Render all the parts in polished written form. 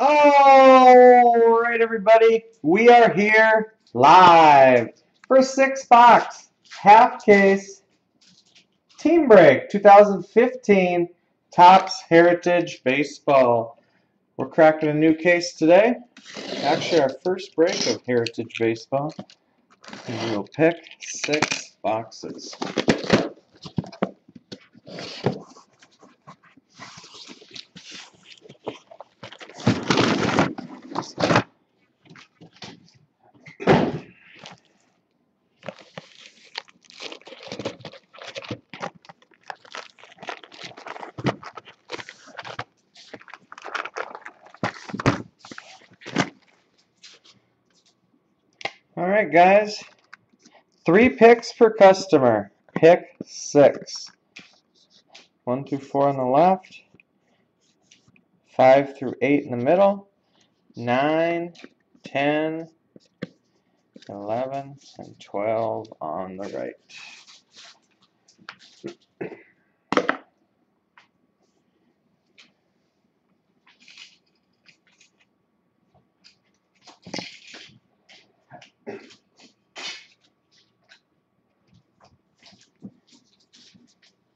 All right, everybody, we are here live for a 6-box half case team break 2015 Topps Heritage Baseball. We're cracking a new case today. Actually, our first break of Heritage Baseball. And we'll pick 6 boxes. All right, guys. 3 picks per customer. Pick 6. 1 through 4 on the left. 5 through 8 in the middle. 9, 10, 11, and 12 on the right.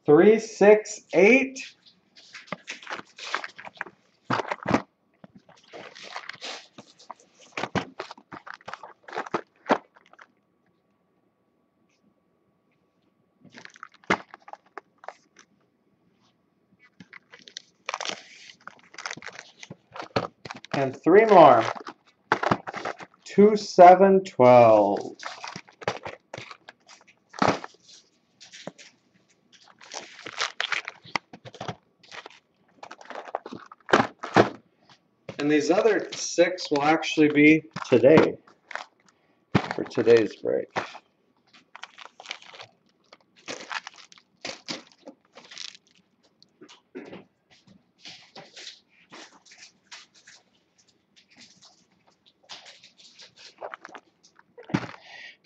Three, 6, 8. And 3 more. 2, 7, 12. And these other 6 will actually be today, for today's break.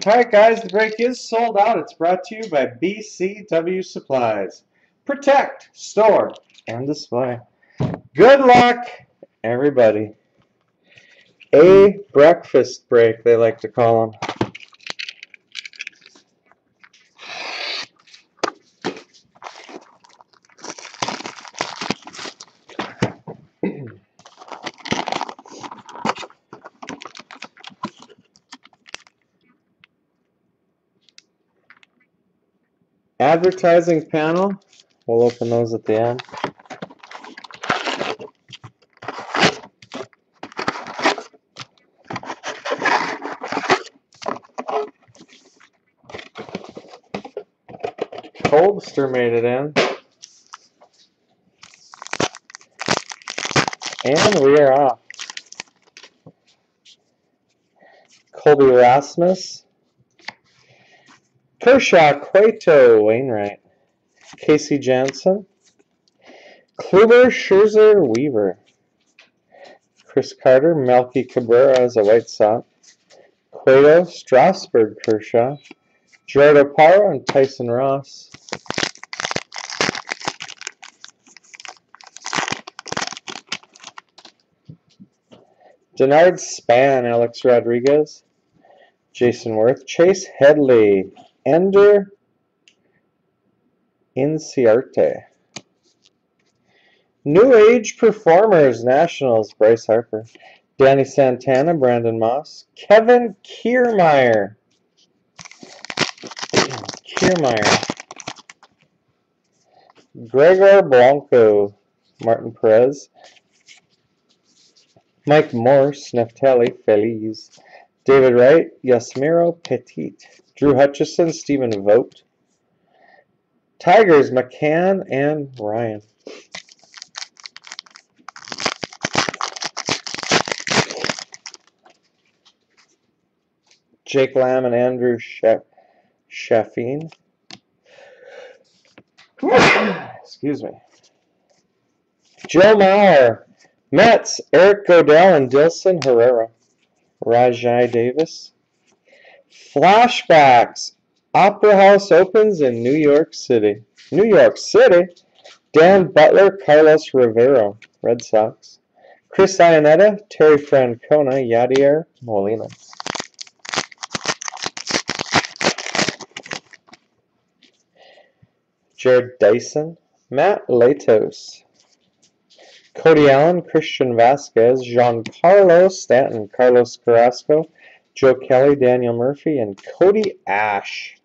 Alright guys, the break is sold out. It's brought to you by BCW Supplies. Protect, store, and display. Good luck, everybody. A breakfast break, they like to call them. Advertising panel, we'll open those at the end. Coldster made it in. And we are off. Colby Rasmus. Kershaw, Cueto, Wainwright. Casey Janssen. Kluber, Scherzer, Weaver. Chris Carter, Melky Cabrera as a White Sox. Cueto, Strasburg, Kershaw. Gerardo Parra and Tyson Ross. Denard Span, Alex Rodriguez. Jason Worth. Chase Headley. Ender Inciarte. New Age Performers, Nationals, Bryce Harper. Danny Santana, Brandon Moss. Kevin Kiermaier. Gregor Blanco, Martin Perez. Mike Morse, Neftali Feliz. David Wright, Yasmiro Petit. Drew Hutchison, Stephen Vogt. Tigers, McCann and Ryan. Jake Lamb and Andrew Shaffine. Excuse me. Joe Mauer. Mets, Eric Godell and Dilson Herrera. Rajai Davis. Flashbacks. Opera House opens in New York City. Dan Butler, Carlos Rivero, Red Sox. Chris Iannetta, Terry Francona, Yadier Molina. Jared Dyson, Matt Latos. Cody Allen, Christian Vasquez, Giancarlo Stanton, Carlos Carrasco, Joe Kelly, Daniel Murphy, and Cody Ash.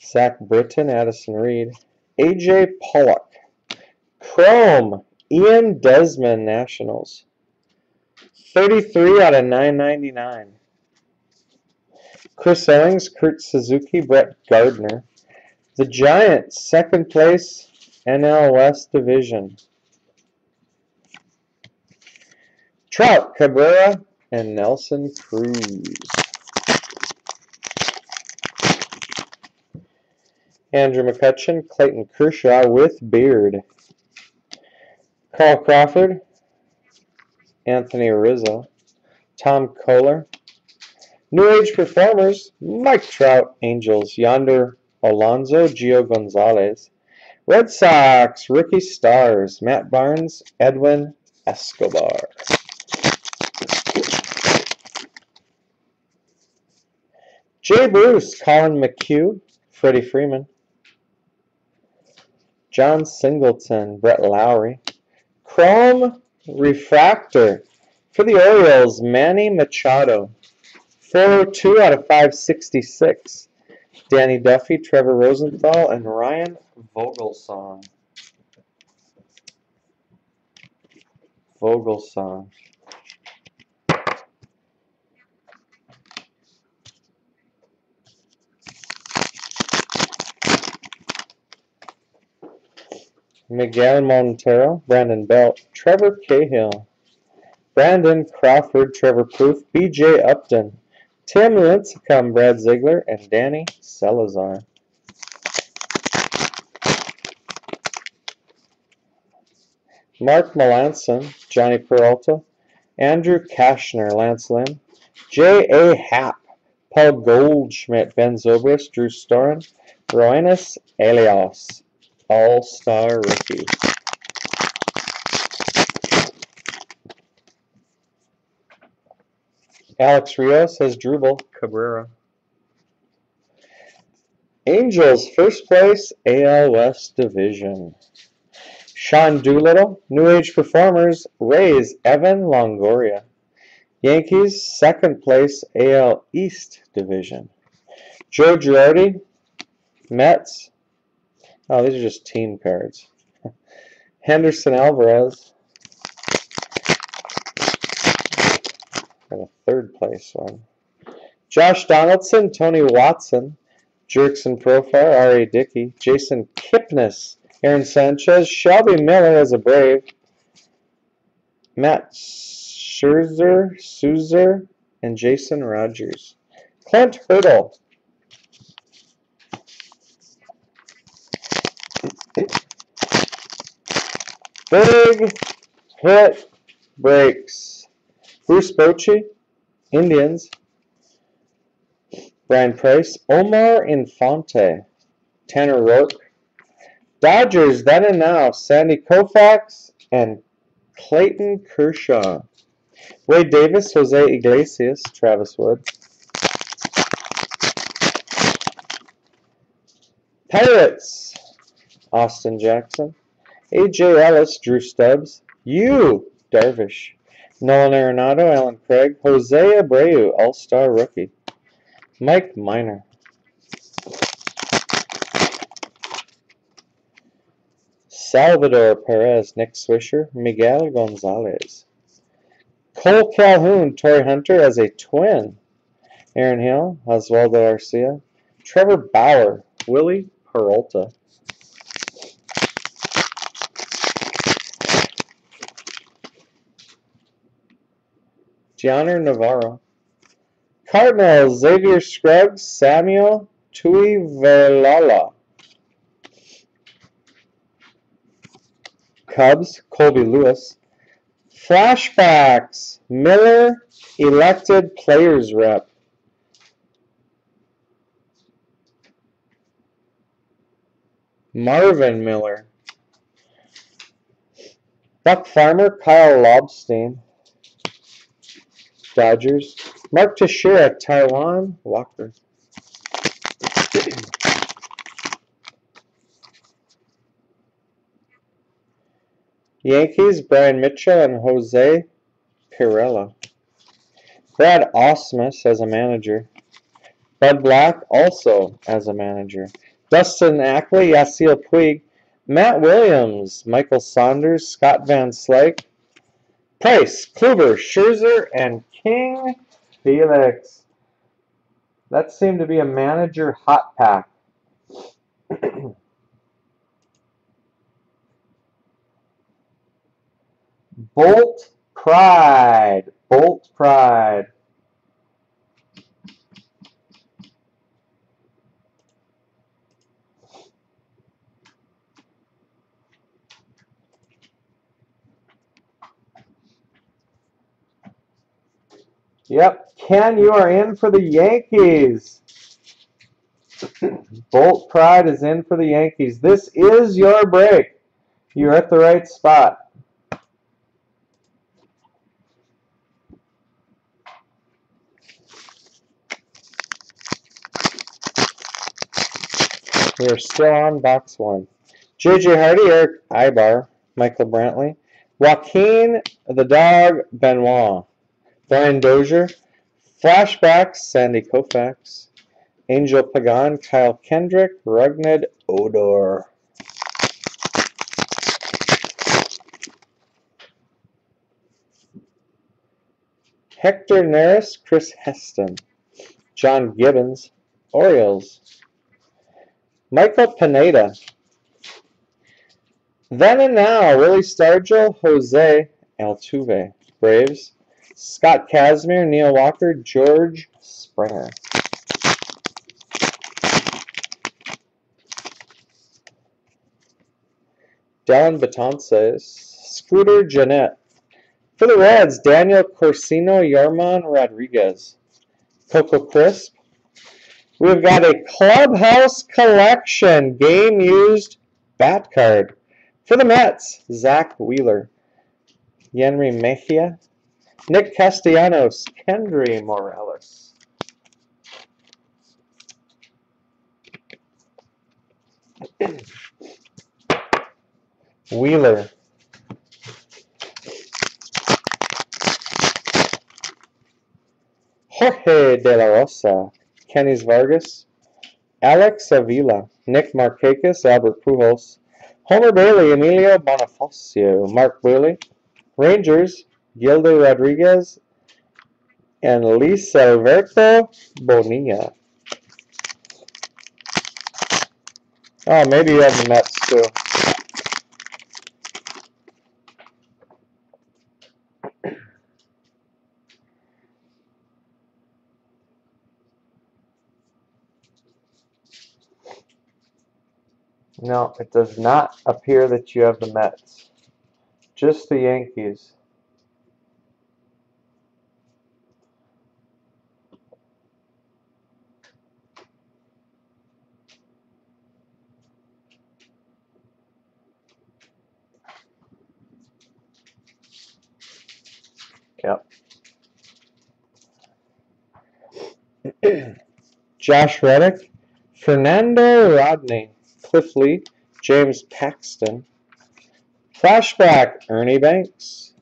Zach Britton, Addison Reed, AJ Pollock. Chrome, Ian Desmond, Nationals. 33 out of 999. Chris Owings, Kurt Suzuki, Brett Gardner. The Giants, second place, NL West Division. Trout, Cabrera, and Nelson Cruz. Andrew McCutchen, Clayton Kershaw with beard. Carl Crawford, Anthony Rizzo, Tom Kohler. New Age Performers, Mike Trout, Angels, Yonder Alonso, Gio Gonzalez. Red Sox, Rookie Stars, Matt Barnes, Edwin Escobar. Jay Bruce, Colin McHugh, Freddie Freeman. John Singleton, Brett Lowry. Chrome Refractor for the Orioles, Manny Machado. 402 out of 566. Danny Duffy, Trevor Rosenthal, and Ryan Vogelsong. Miguel Montero, Brandon Belt, Trevor Cahill. Brandon Crawford, Trevor Proof, BJ Upton. Tim Lincecum, Brad Ziegler, and Danny Salazar. Mark Melanson, Johnny Peralta, Andrew Kashner, Lance Lynn, J.A. Happ, Paul Goldschmidt, Ben Zobrist, Drew Storen, Roenis Elias, All-Star Rookie. Alex Rios has Drupal Cabrera. Angels, first place, AL West Division. Sean Doolittle, New Age Performers, Rays, Evan Longoria. Yankees, second place, AL East Division. Joe Girardi, Mets. Oh, these are just team cards. Henderson Alvarez. And a third place one. Josh Donaldson, Tony Watson, Jerkson Profar, R.A. Dickey, Jason Kipnis, Aaron Sanchez, Shelby Miller as a Brave, Matt Scherzer, and Jason Rogers. Clint Hurdle. Big hit breaks. Bruce Bochy, Indians. Brian Price, Omar Infante, Tanner Rourke. Dodgers, then and now, Sandy Koufax and Clayton Kershaw. Wade Davis, Jose Iglesias, Travis Wood. Pirates, Austin Jackson. A.J. Ellis, Drew Stubbs. Darvish. Nolan Arenado, Alan Craig. Jose Abreu, All-Star Rookie. Mike Minor. Salvador Perez, Nick Swisher, Miguel Gonzalez. Cole Calhoun, Torrey Hunter as a twin. Aaron Hill, Oswaldo Arcia. Trevor Bauer, Willie Peralta. Gianner Navarro. Cardinals, Xavier Scruggs, Samuel Tuivelala. Cubs, Colby Lewis. Flashbacks, Miller, elected players rep. Marvin Miller. Buck Farmer, Kyle Lobstein, Dodgers. Mark Teixeira, Taiwan, Walker. Yankees, Brian Mitchell and Jose Pirela. Brad Ausmus as a manager. Bud Black also as a manager. Dustin Ackley, Yasiel Puig, Matt Williams, Michael Saunders, Scott Van Slyke, Price, Kluber, Scherzer, and King Felix. That seemed to be a manager hot pack. Bolt Pride. Bolt Pride. Yep, Ken, you are in for the Yankees. Bolt Pride is in for the Yankees. This is your break. You're at the right spot. We are still on box one. J.J. Hardy, Eric Ibar, Michael Brantley, Joaquin the Dog Benoit, Brian Dozier, Flashbacks, Sandy Koufax, Angel Pagan, Kyle Kendrick, Rougned Odor. Hector Neris, Chris Heston, John Gibbons, Orioles, Michael Pineda. Then and now, Willie Stargell, Jose Altuve, Braves, Scott Kazmir, Neil Walker, George Springer. Dellin Betances, Scooter Gennett. For the Reds, Daniel Corsino, Yarman Rodriguez, Coco Crisp. We've got a Clubhouse Collection game-used bat card. For the Mets, Zach Wheeler, Yenry Mejia, Nick Castellanos, Kendry Morales. Wheeler. Jorge De La Rosa, Kenys Vargas, Alex Avila, Nick Markakis, Albert Pujols, Homer Bailey, Emilio Bonifacio, Mark Buehrle, Rangers, Gildo Rodriguez, and Luis Alberto Bonilla. Oh, maybe you have the Mets too. No, it does not appear that you have the Mets. Just the Yankees. Yep. Josh Reddick, Fernando Rodney, Cliff Lee, James Paxton. Flashback, Ernie Banks.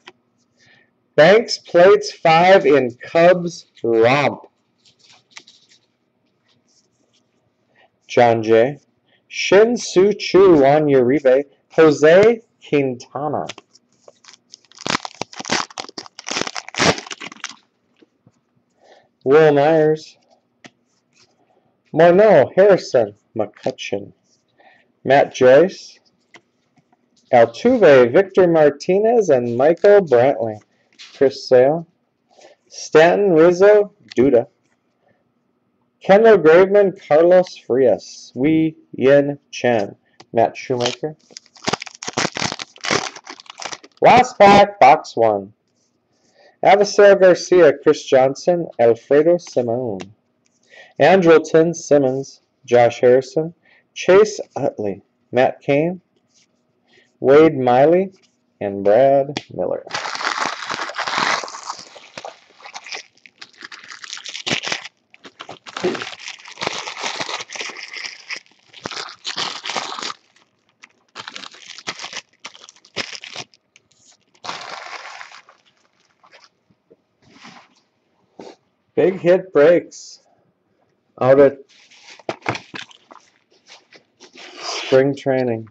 Banks plates 5 in Cubs romp. John Jay. Shin Soo Choo, Juan Uribe, Jose Quintana. Will Myers. Morneau, Harrison, McCutcheon. Matt Joyce. Altuve, Victor Martinez, and Michael Brantley. Chris Sale. Stanton, Rizzo, Duda. Kendall Graveman, Carlos Frias. Wei Yin Chen. Matt Shoemaker. Last pack, box 1. Avisel Garcia, Chris Johnson, Alfredo Simon. Andrelton, Simmons, Josh Harrison, Chase Utley, Matt Cain, Wade Miley, and Brad Miller. Big hit breaks out at spring training.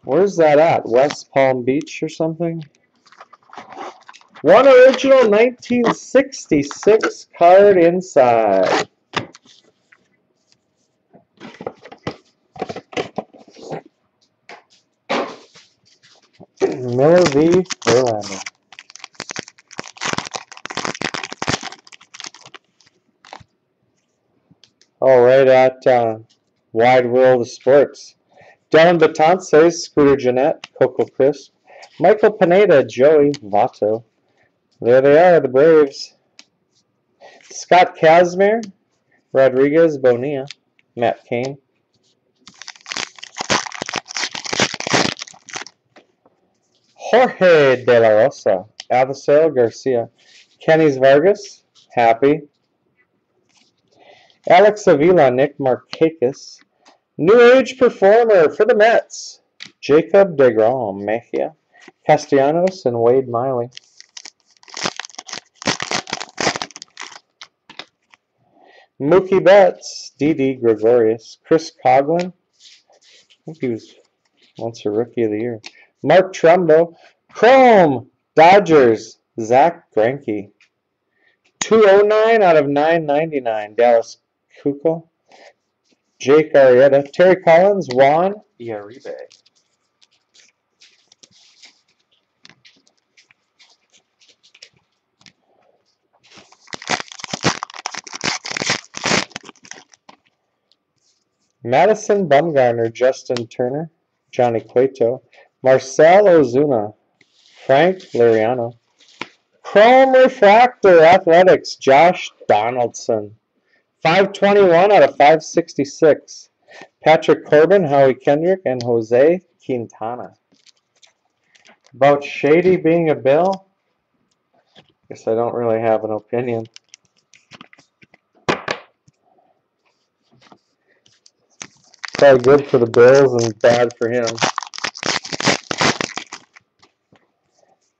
Where's that at? West Palm Beach or something? One original 1966 card inside. Miller v. Verlander. All right, at Wide World of Sports. Dylan Betances, Scooter Gennett, Coco Crisp, Michael Pineda, Joey Votto. There they are, the Braves. Scott Kazmir, Rodriguez Bonilla, Matt Cain. Jorge De La Rosa, Avisail Garcia, Kenys Vargas, Happy. Alex Avila, Nick Markakis. New Age Performer for the Mets, Jacob deGrom, Mejia, Castellanos, and Wade Miley. Mookie Betts, Didi Gregorius, Chris Coghlan. I think he was once a Rookie of the Year. Mark Trumbo, Chrome, Dodgers, Zach Greinke. 209 out of 999, Dallas Keuchel, Jake Arrieta, Terry Collins, Juan Uribe. Madison Bumgarner, Justin Turner, Johnny Cueto, Marcell Ozuna, Frank Liriano. Chrome Refractor Athletics, Josh Donaldson. 521 out of 566. Patrick Corbin, Howie Kendrick, and Jose Quintana. About Shady being a Bill? Guess I don't really have an opinion. Probably good for the Bills and bad for him.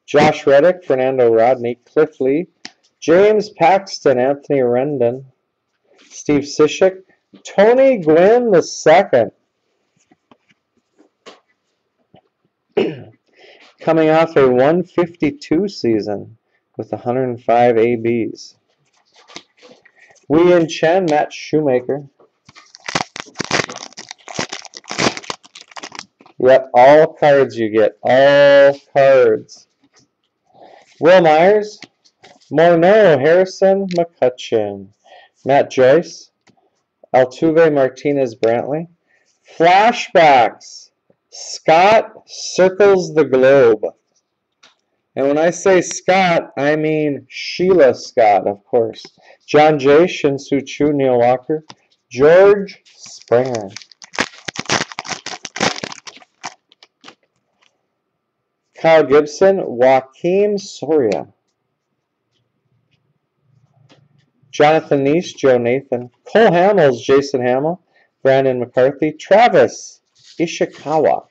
Josh Reddick, Fernando Rodney, Cliff Lee, James Paxton, Anthony Rendon, Steve Cishek, Tony Gwynn II. Coming off a 152 season with 105 ABs. Wei Yin Chen, Matt Shoemaker. Yep, all cards you get. All cards. Will Myers, Morneau, Harrison McCutcheon, Matt Joyce, Altuve Martinez Brantley. Flashbacks. Scott circles the globe. And when I say Scott, I mean Sheila Scott, of course. John Jay, Shin-Soo Choo, Neil Walker, George Springer. Kyle Gibson, Joakim Soria. Jonathan Neese, Joe Nathan. Cole Hamels, Jason Hamill, Brandon McCarthy. Travis Ishikawa.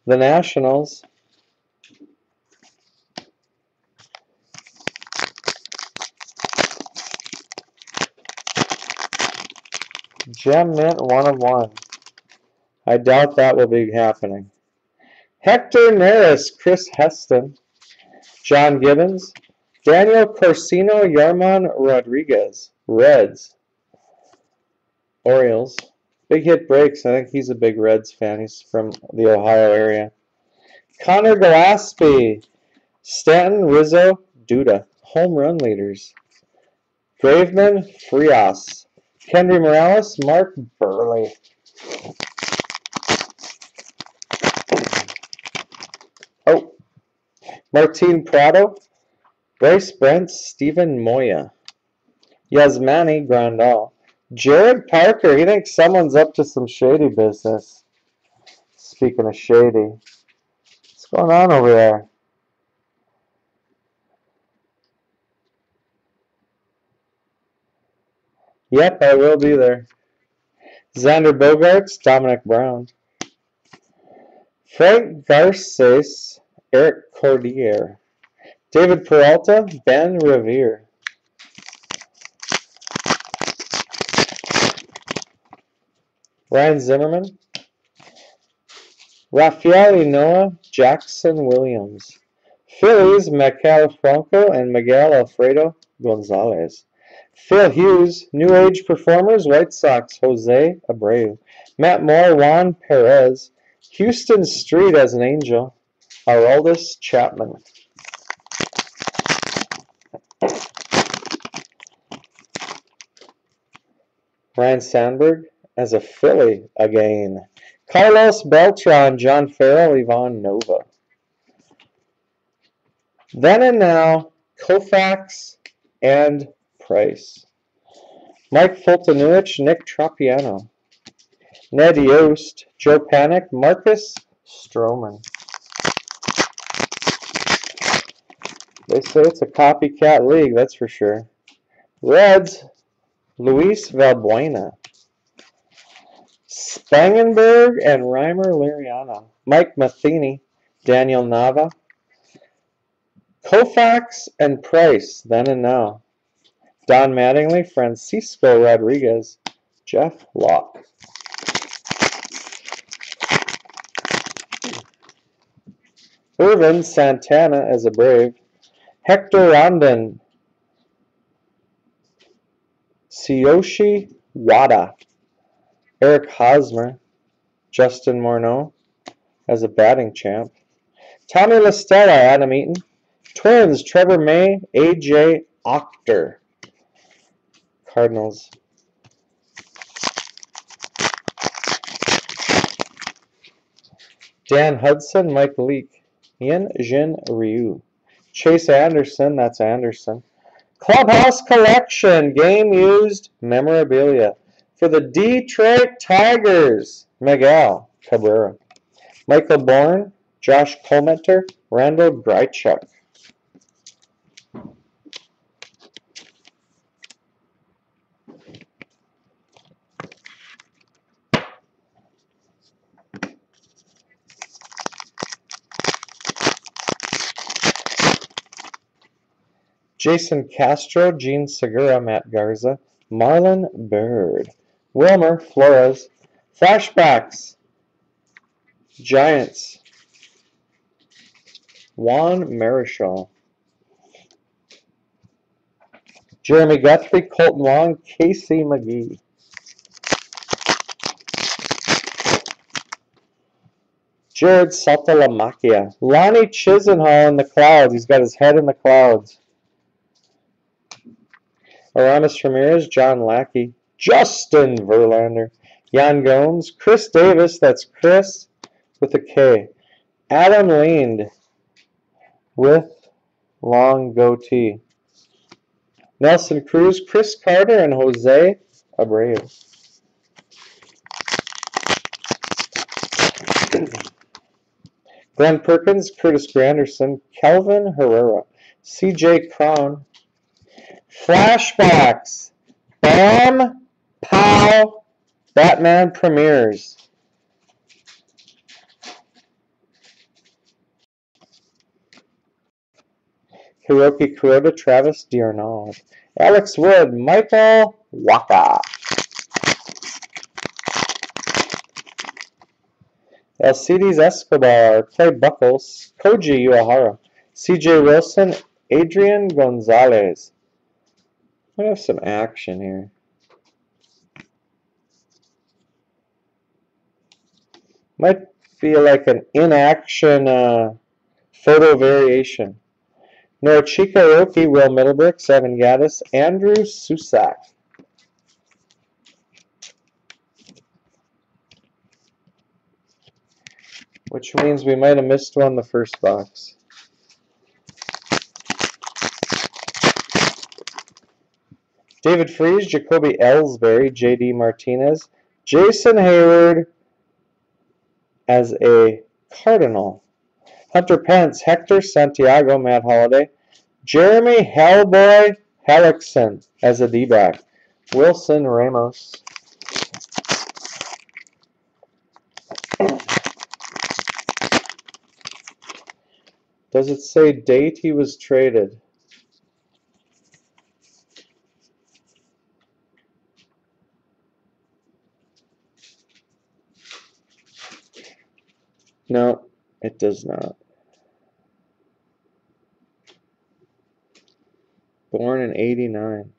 The Nationals. Gem Mint 1 of 1. I doubt that will be happening. Hector Neris, Chris Heston, John Gibbons, Daniel Corsino, Yarman Rodriguez, Reds, Orioles. Big hit breaks. I think he's a big Reds fan. He's from the Ohio area. Connor Gillespie, Stanton, Rizzo, Duda. Home run leaders. Graveman, Frias, Kendry Morales, Mark Burley. Oh, Martin Prado, Bryce Brent, Stephen Moya. Yasmani Grandal. Jared Parker, he thinks someone's up to some shady business. Speaking of shady, what's going on over there? Yep, I will be there. Xander Bogaerts, Dominic Brown. Frank Garces, Eric Cordier. David Peralta, Ben Revere. Ryan Zimmerman. Rafael Noah, Jackson Williams. Phillies, Maikel Franco and Miguel Alfredo Gonzalez. Phil Hughes, New Age Performers, White Sox, Jose Abreu. Matt Moore, Juan Perez. Houston Street as an Angel, Aroldis Chapman. Ryan Sandberg as a Philly again. Carlos Beltran, John Farrell, Ivan Nova. Then and now, Koufax and Price. Mike Fultonowicz, Nick Tropiano. Ned Yost, Joe Panik, Marcus Stroman. They say it's a copycat league, that's for sure. Reds, Luis Valbuena. Spangenberg and Reimer Liriano. Mike Matheny, Daniel Nava. Koufax and Price, then and now. Don Mattingly, Francisco Rodriguez, Jeff Locke. Irvin Santana as a Brave. Hector Rondon. Tsuyoshi Wada. Eric Hosmer. Justin Morneau as a batting champ. Tommy LaStella, Adam Eaton. Twins, Trevor May, A.J. Ochter. Cardinals. Dan Hudson, Mike Leake. Yin Jin Ryu. Chase Anderson, that's Anderson. Clubhouse Collection, game used memorabilia. For the Detroit Tigers, Miguel Cabrera. Michael Bourne, Josh Colmeter, Randall Grichuk. Jason Castro, Gene Segura, Matt Garza, Marlon Byrd, Wilmer Flores. Flashbacks, Giants, Juan Marichal. Jeremy Guthrie, Colton Wong, Casey McGee. Jared Saltalamacchia. Lonnie Chisenhall in the clouds. He's got his head in the clouds. Aramis Ramirez, John Lackey. Justin Verlander. Jan Gomes. Chris Davis, that's Chris with a K. Adam Leand with long goatee. Nelson Cruz, Chris Carter, and Jose Abreu. Glenn Perkins, Curtis Granderson, Kelvin Herrera, C.J. Cron. Flashbacks, Bam, Pow, Batman premieres. Hiroki Kuroda, Travis d'Arnaud. Alex Wood, Michael Wacha. Alcides Escobar, Clay Buckles, Koji Uehara, C.J. Wilson, Adrian Gonzalez. We have some action here. Might be like an in-action photo variation. Norchika Roki, Will Middlebrooks, Evan Gaddis, Andrew Susak. Which means we might have missed one the first box. David Freese, Jacoby Ellsbury, J.D. Martinez, Jason Hayward as a Cardinal, Hunter Pence, Hector Santiago, Matt Holliday, Jeremy Hellboy Hellickson as a D-back, Wilson Ramos. Does it say date he was traded? No, it does not. Born in '89.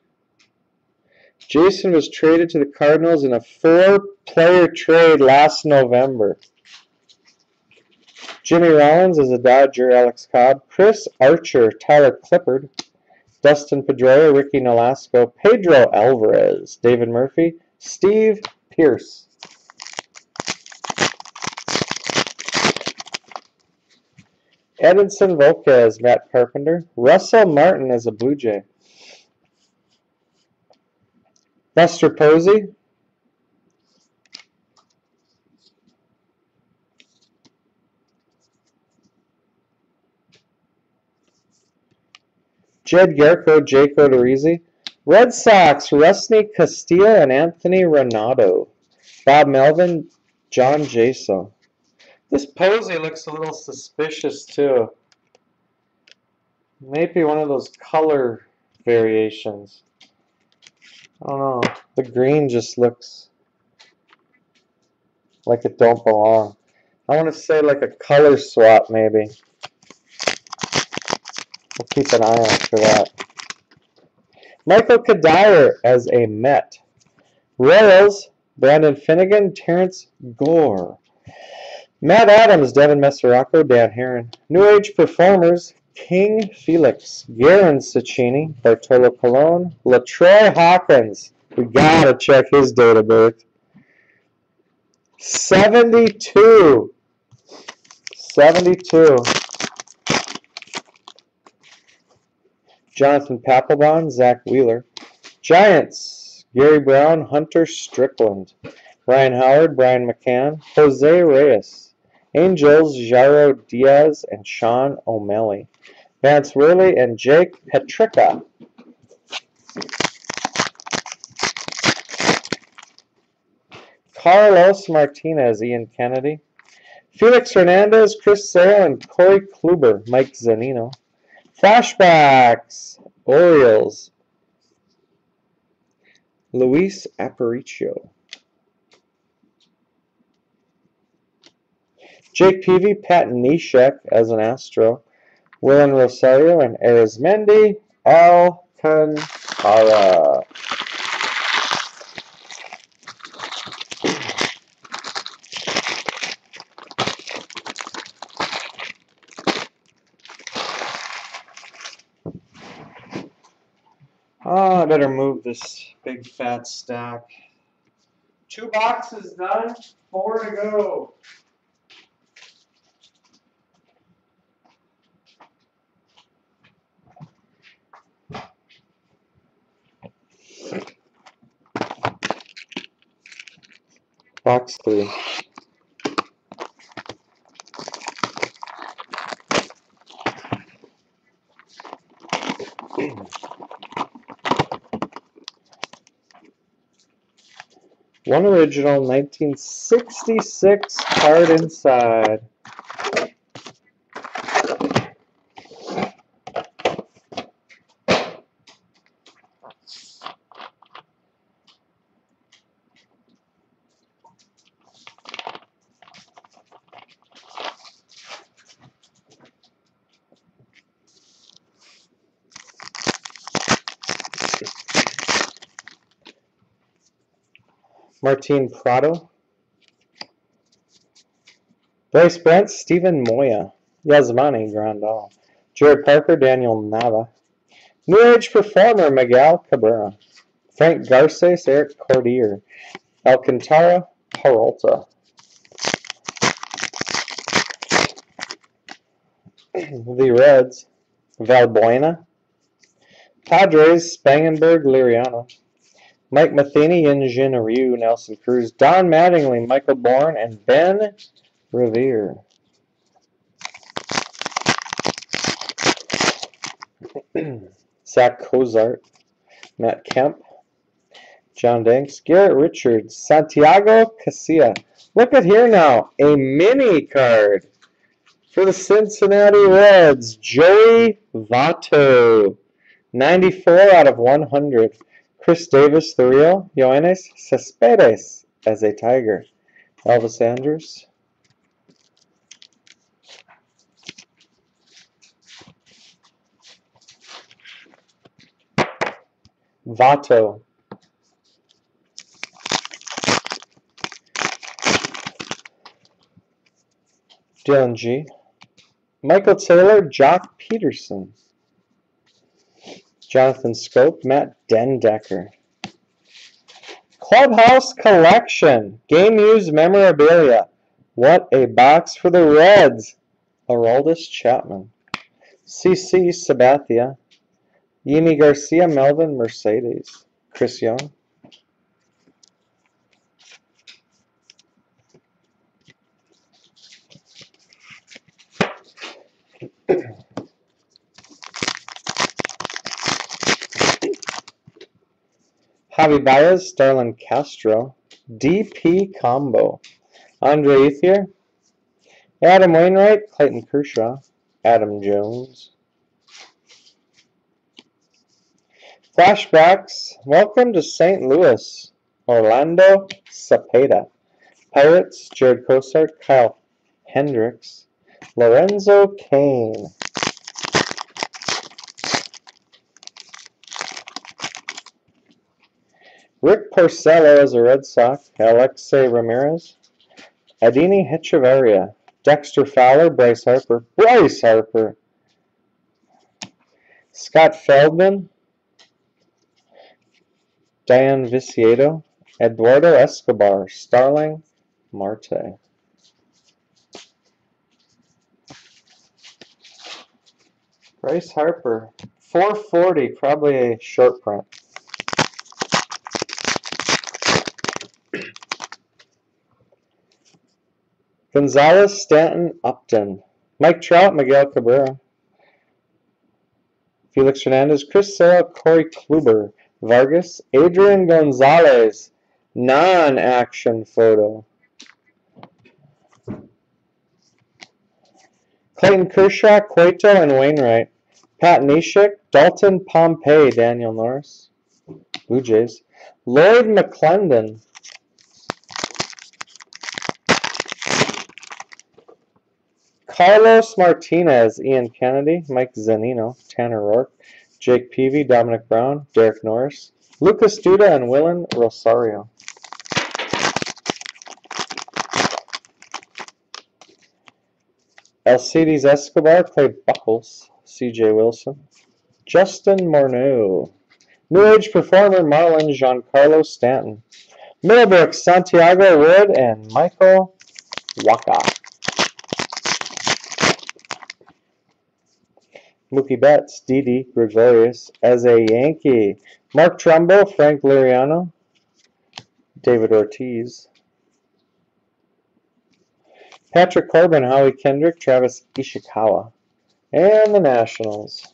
Jason was traded to the Cardinals in a 4-player trade last November. Jimmy Rollins is a Dodger, Alex Cobb, Chris Archer, Tyler Clippard, Dustin Pedroia, Ricky Nolasco, Pedro Alvarez, David Murphy, Steve Pearce. Edinson Volquez, Matt Carpenter, Russell Martin as a Blue Jay. Buster Posey, Jed Garco, Jake Odorizzi, Red Sox, Rusney Castillo and Anthony Renato, Bob Melvin, John Jaso. This Posey looks a little suspicious too. Maybe one of those color variations. I don't know. The green just looks like it don't belong. I want to say like a color swap maybe. We'll keep an eye out for that. Michael Kadire as a Met. Royals, Brandon Finnegan, Terrence Gore. Matt Adams, Devin Mesoraco, Dan Herron. New Age Performers, King Felix, Garen Cicchini, Bartolo Colon, LaTroy Hawkins. We gotta check his date of birth. 72. 72. Jonathan Papelbon, Zach Wheeler. Giants, Gary Brown, Hunter Strickland. Ryan Howard, Brian McCann, Jose Reyes. Angels, Jairo Diaz and Sean O'Malley. Vance Worley and Jake Petricka. Carlos Martinez, Ian Kennedy. Felix Hernandez, Chris Sale and Corey Kluber, Mike Zanino. Flashbacks, Orioles, Luis Aparicio. Jake Peavy, Pat Neshek as an Astro. Willen Rosario and Arizmendi Alcantara. Oh, I better move this big fat stack. 2 boxes done, 4 to go. Box 3. One original 1966 card inside. Martin Prado. Bryce Brent, Stephen Moya. Yasmani Grandal. Jared Parker, Daniel Nava. New Age Performer, Miguel Cabrera. Frank Garces, Eric Cordier. Alcantara, Peralta. The Reds, Valbuena. Padres, Spangenberg, Liriano. Mike Matheny, Yinjin Ryu, Nelson Cruz, Don Mattingly, Michael Bourne, and Ben Revere. Zach Cozart, Matt Kemp, John Danks, Garrett Richards, Santiago Casilla. Look at here now, a mini card for the Cincinnati Reds, Joey Votto, 94 out of 100. Chris Davis, the real, Yoenis Cespedes as a Tiger, Elvis Andrus. Votto. Dylan G. Michael Taylor, Jock Peterson. Jonathan Scope, Matt Dendecker. Clubhouse Collection, Game Used Memorabilia. What a box for the Reds. Aroldis Chapman. CC Sabathia. Yimi Garcia, Melvin Mercedes. Chris Young. Javi Baez, Starlin Castro. DP Combo. Andre Ethier. Adam Wainwright, Clayton Kershaw. Adam Jones. Flashbacks. Welcome to St. Louis. Orlando Cepeda. Pirates, Jared Cosart, Kyle Hendricks. Lorenzo Cain. Rick Porcello as a Red Sox. Alexei Ramirez. Adini Hechavarria. Dexter Fowler, Bryce Harper. Bryce Harper. Scott Feldman. Diane Viciedo. Eduardo Escobar. Starling Marte. Bryce Harper. 440, probably a short print. Gonzalez, Stanton, Upton. Mike Trout, Miguel Cabrera. Felix Hernandez, Chris Sale, Corey Kluber. Vargas, Adrian Gonzalez. Non-action photo. Clayton Kershaw, Cueto, and Wainwright. Pat Neshek, Dalton Pompey, Daniel Norris. Blue Jays. Lloyd McClendon. Carlos Martinez, Ian Kennedy, Mike Zanino, Tanner Rourke, Jake Peavy, Dominic Brown, Derek Norris, Lucas Duda, and Willen Rosario. Alcides Escobar, Clay Buchholz, C.J. Wilson, Justin Morneau. New Age Performer, Marlon Giancarlo Stanton. Middlebrook, Santiago Wood, and Michael Wacha. Mookie Betts, Didi Gregorius as a Yankee. Mark Trumbo, Frank Liriano, David Ortiz. Patrick Corbin, Howie Kendrick, Travis Ishikawa. And the Nationals.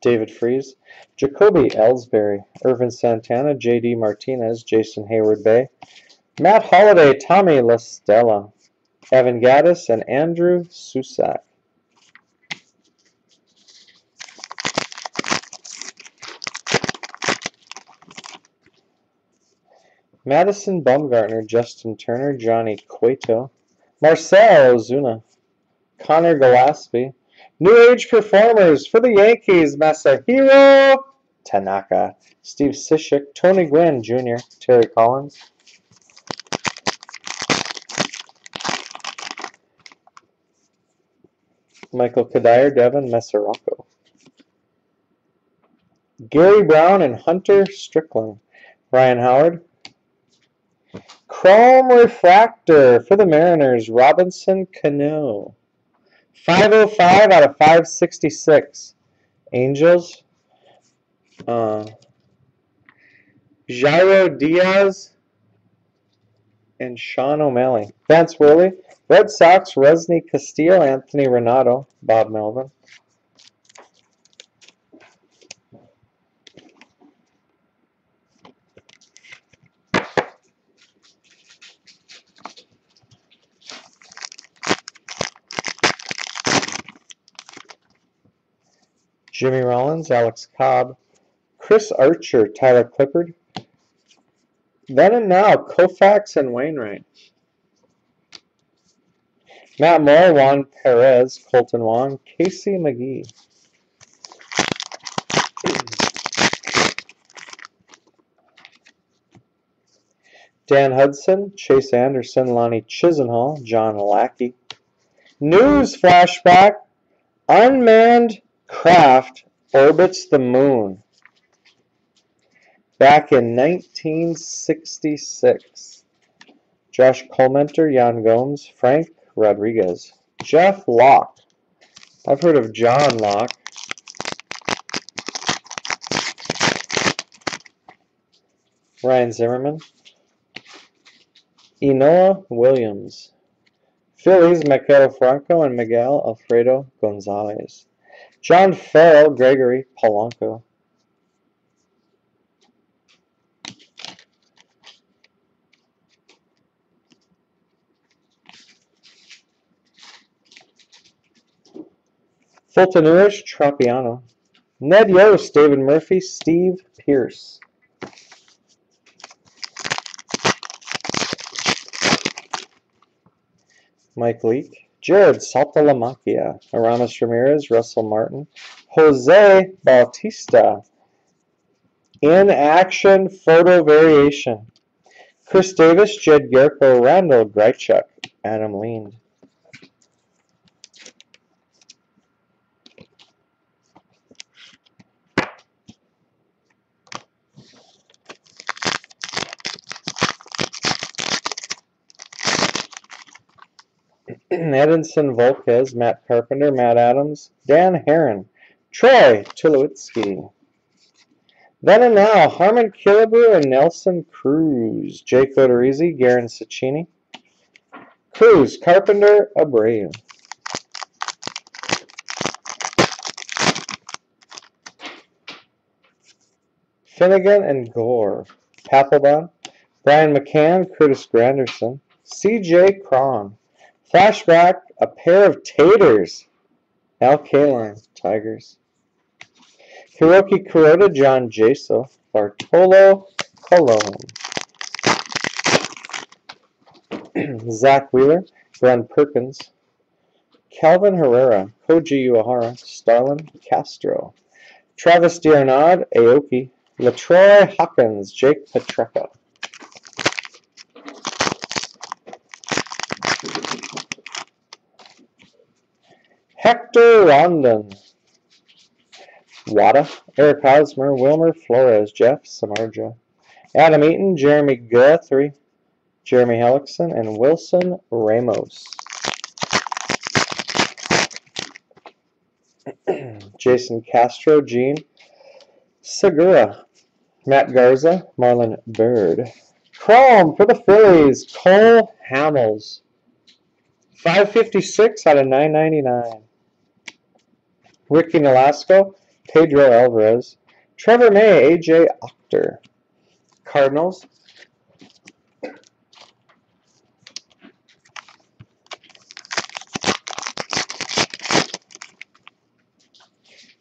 David Freese, Jacoby Ellsbury, Irvin Santana, J.D. Martinez, Jason Hayward-Bay, Matt Holliday, Tommy La Stella, Evan Gattis, and Andrew Susak. Madison Bumgarner, Justin Turner, Johnny Cueto, Marcell Ozuna, Connor Gillespie. New Age Performers for the Yankees, Masahiro Tanaka, Steve Cishek, Tony Gwynn Jr., Terry Collins. Michael Kadire, Devin Mesoraco. Gary Brown and Hunter Strickland. Ryan Howard. Chrome Refractor for the Mariners, Robinson Cano. 505 out of 566. Angels. Jairo Diaz and Sean O'Malley. Vance Worley. Red Sox, Resny Castillo, Anthony Renato, Bob Melvin. Jimmy Rollins, Alex Cobb, Chris Archer, Tyler Clippard. Then and now, Koufax and Wainwright. Matt Moore, Juan Perez, Colton Wong, Casey McGee. Dan Hudson, Chase Anderson, Lonnie Chisenhall, John Lackey. News flashback. Unmanned craft orbits the moon. Back in 1966. Josh Colmenter, Jan Gomes, Frank Rodriguez. Jeff Locke. I've heard of John Locke. Ryan Zimmerman. Enoa Williams. Phillies, Miguel Franco and Miguel Alfredo Gonzalez. John Farrell, Gregory Polanco. Fulton Urish, Tropiano. Ned Yost, David Murphy, Steve Pierce. Mike Leake. Jared Saltalamacchia. Aramis Ramirez, Russell Martin. Jose Bautista. In action photo variation. Chris Davis, Jed Gierko, Randall Grichuk, Adam Leand. Edinson Volquez, Matt Carpenter, Matt Adams, Dan Herron, Troy Tulowitzki. Then and now, Harmon Killebrew and Nelson Cruz, Jake Odorizzi, Garen Cicchini. Cruz, Carpenter, Abreu. Finnegan and Gore, Papelbon, Brian McCann, Curtis Granderson, C.J. Cron. Flashback, a pair of taters. Al Kaline, Tigers. Hiroki Kuroda, John Jaso, Bartolo Colon. Zach Wheeler, Glenn Perkins. Calvin Herrera, Koji Uehara, Starlin Castro. Travis D'Arnaud, Aoki. LaTroy Hawkins, Jake Petreka. Hector Rondon. Wada, Eric Hosmer, Wilmer Flores, Jeff Samardzija. Adam Eaton, Jeremy Guthrie, Jeremy Hellickson, and Wilson Ramos. Jason Castro, Gene Segura, Matt Garza, Marlon Bird. Chrome for the Phillies, Cole Hamels. 556 out of 999. Ricky Nolasco, Pedro Alvarez. Trevor May, AJ Octor. Cardinals.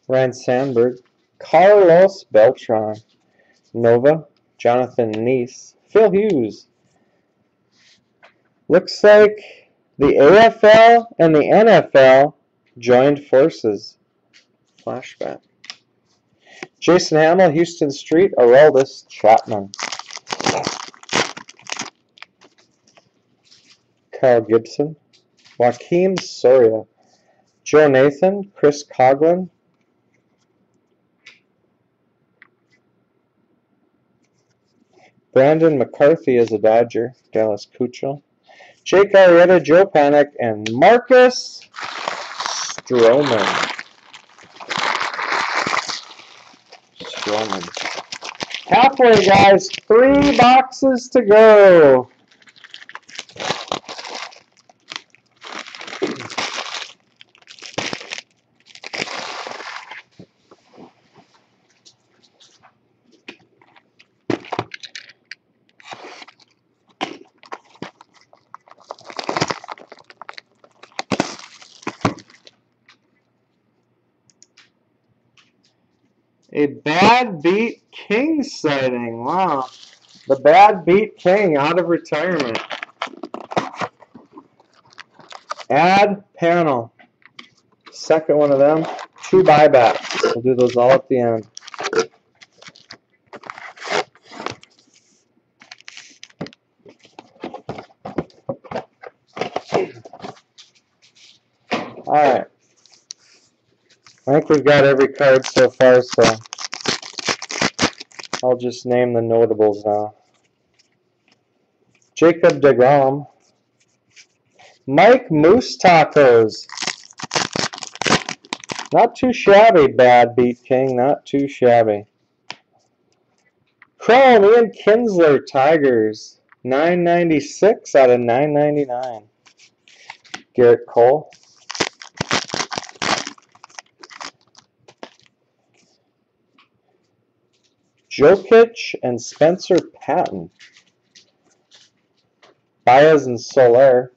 Ryan Sandberg. Carlos Beltran. Nova. Jonathan Neese. Phil Hughes. Looks like the AFL and the NFL joined forces. Flashback. Jason Hamill, Houston Street, Aroldis Chapman. Kyle Gibson. Joaquim Soria. Joe Nathan, Chris Coughlin. Brandon McCarthy is a Dodger, Dallas Keuchel. Jake Arrieta, Joe Panik, and Marcus Stroman. Halfway, guys. 3 boxes to go. A Bad Beat King sighting. Wow. The Bad Beat King out of retirement. Add panel. Second one of them. 2 buybacks. We'll do those all at the end. Alright. I think we've got every card so far, so I'll just name the notables now. Jacob deGrom. Mike Moose Tacos. Not too shabby, Bad Beat King. Not too shabby. Chrome, Ian Kinsler, Tigers. $9.96 out of $9.99. Garrett Cole. Jokic and Spencer Patton. Baez and Soler.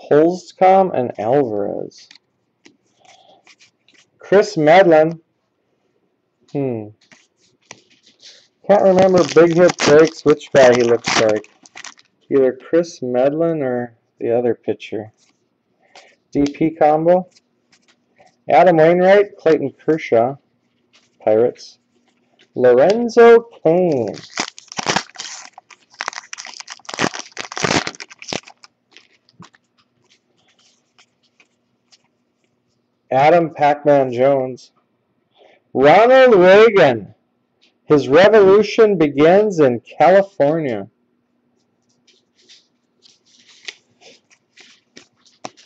Holzcom and Alvarez. Chris Medlin. Can't remember Big Hit Breaks which guy he looks like. Either Chris Medlin or the other pitcher. DP combo. Adam Wainwright, Clayton Kershaw. Pirates. Lorenzo Cain. Adam Pac-Man Jones. Ronald Reagan. His revolution begins in California.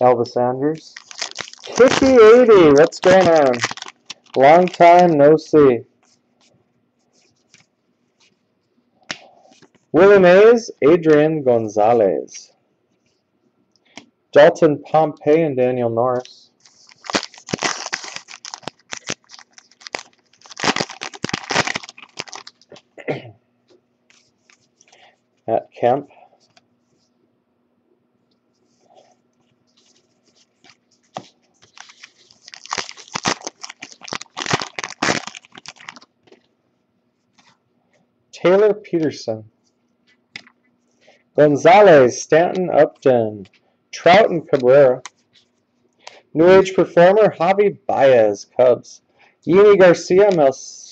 Elvis Andrews. Kicky 80. What's going on? Long time no see. Willie Mays, Adrian Gonzalez. Dalton Pompey and Daniel Norris. Matt Kemp. Taylor Peterson. Gonzalez, Stanton, Upton. Trout and Cabrera. New Age Performer, Javi Baez, Cubs. Yini Garcia,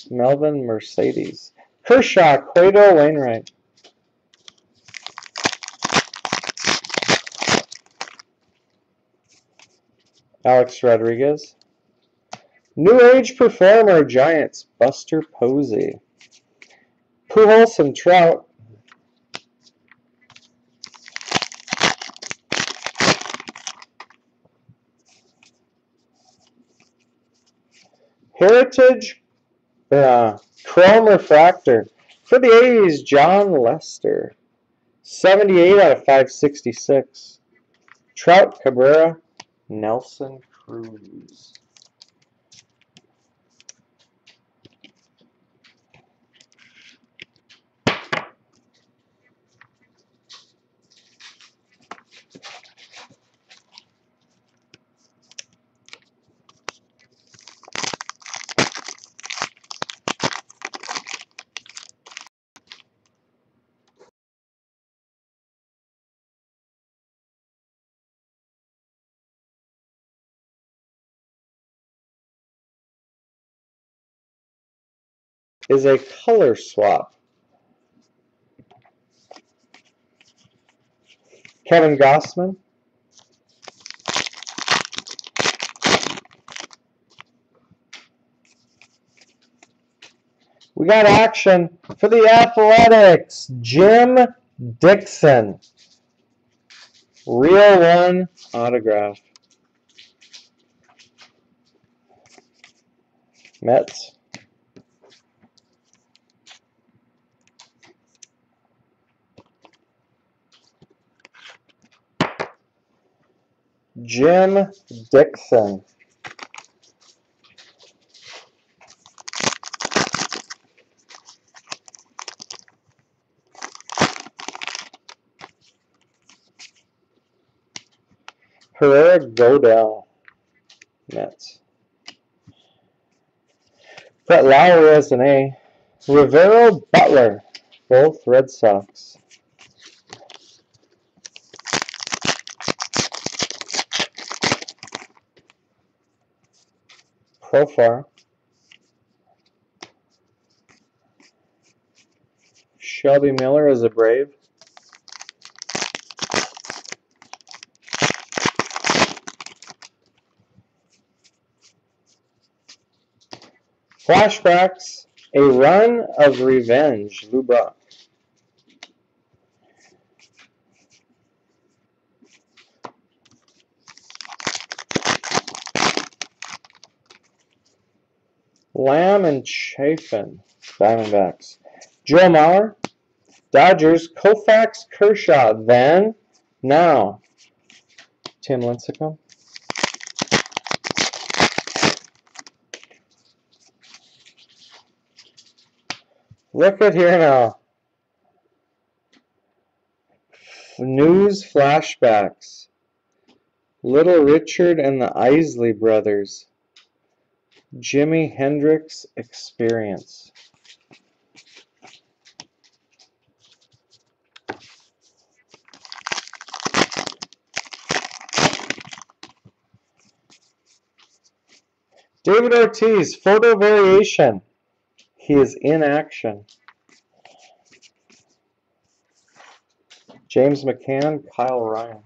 Melvin Mercedes. Kershaw, Cueto, Wainwright. Alex Rodriguez. New Age Performer, Giants, Buster Posey. Pujols and Trout. Heritage Chrome Refractor. For the A's, John Lester. 78 out of 566. Trout, Cabrera, Nelson Cruz. Is a color swap. Kevin Gossman. We got action for the Athletics. Jim Dixon. Real one autograph. Mets. Jim Dixon. Herrera Godell. Mets. Brett Lowry as an A. Rivero Butler. Both Red Sox. Profar. Shelby Miller as a Brave. Flashbacks. A Run of Revenge. Lou Brock. Lamb and Chafin. Diamondbacks. Joe Mauer. Dodgers. Koufax Kershaw. Then. Now. Tim Lincecum. Look at here now. News flashbacks. Little Richard and the Isley Brothers. Jimi Hendrix Experience. David Ortiz, photo variation. He is in action. James McCann, Kyle Ryan.